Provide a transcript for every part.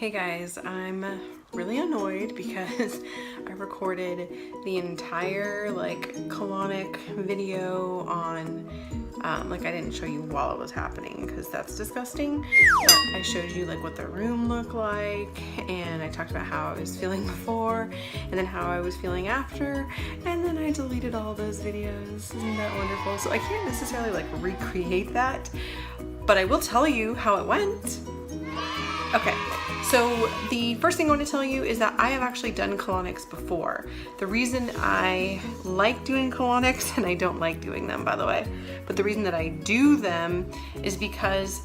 Hey guys, I'm really annoyed because I recorded the entire colonic video on I didn't show you while it was happening because that's disgusting, but I showed you what the room looked like, and I talked about how I was feeling before and then how I was feeling after, and then I deleted all those videos. Isn't that wonderful? So I can't necessarily recreate that, but I will tell you how it went. Okay, so the first thing I want to tell you is that I have actually done colonics before. The reason I like doing colonics, and I don't like doing them by the way, but the reason that I do them is because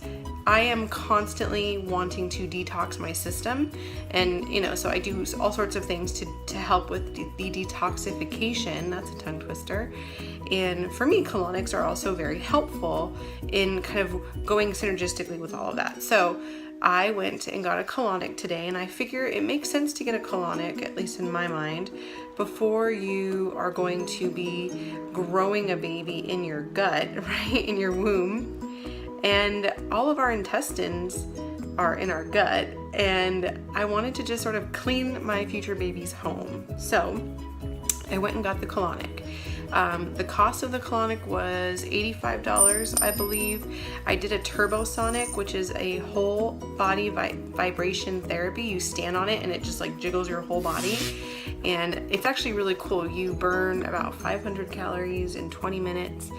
I am constantly wanting to detox my system, and so I do all sorts of things to help with the detoxification. That's a tongue twister. And for me, colonics are also very helpful in kind of going synergistically with all of that. So I went and got a colonic today, and I figure it makes sense to get a colonic, at least in my mind, before you are going to be growing a baby in your gut, right, in your womb. And all of our intestines are in our gut, and I wanted to just sort of clean my future baby's home. So I went and got the colonic. The cost of the colonic was $85, I believe. I did a turbosonic, which is a whole body vibration therapy. You stand on it and it just jiggles your whole body. And it's actually really cool. You burn about 500 calories in 20 minutes.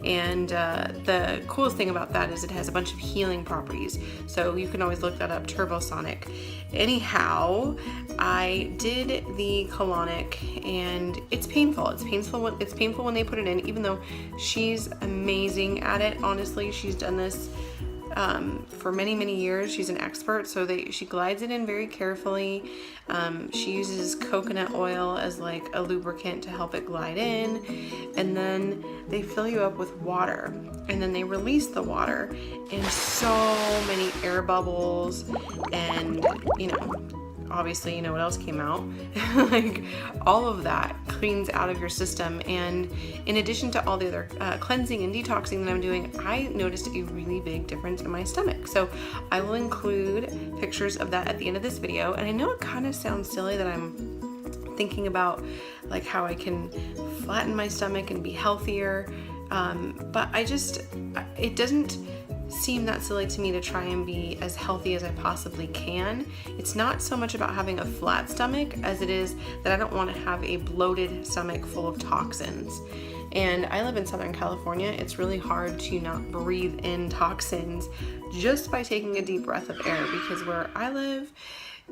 And the coolest thing about that is it has a bunch of healing properties. So you can always look that up, turbosonic. Anyhow, I did the colonic, and it's painful. It's painful when they put it in, even though she's amazing at it. Honestly, she's done this for many years. She's an expert, so she glides it in very carefully. She uses coconut oil as a lubricant to help it glide in, and then they fill you up with water, and then they release the water, and so many air bubbles, and obviously what else came out. All of that cleans out of your system, and in addition to all the other cleansing and detoxing that I'm doing, I noticed a really big difference in my stomach. So I will include pictures of that at the end of this video. And I know it kind of sounds silly that I'm thinking about how I can flatten my stomach and be healthier, but it doesn't seem that silly to me to try and be as healthy as I possibly can. It's not so much about having a flat stomach as it is that I don't want to have a bloated stomach full of toxins. And I live in Southern California. It's really hard to not breathe in toxins just by taking a deep breath of air, because where I live,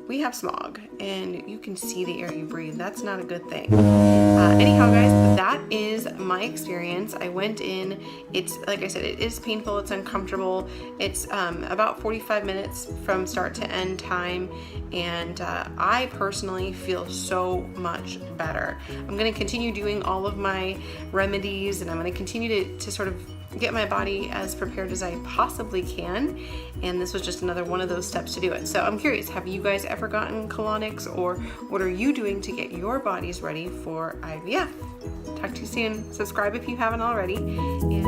we have smog, and you can see the air you breathe. That's not a good thing. Anyhow, guys, that is my experience. I went in. It's like I said, it is painful. It's uncomfortable. It's about 45 minutes from start to end time, and I personally feel so much better. I'm going to continue doing all of my remedies, and I'm going to continue to sort of get my body as prepared as I possibly can, and this was just another one of those steps to do it. So I'm curious, have you guys ever gotten colonics, or what are you doing to get your bodies ready for IVF? Talk to you soon. Subscribe if you haven't already, and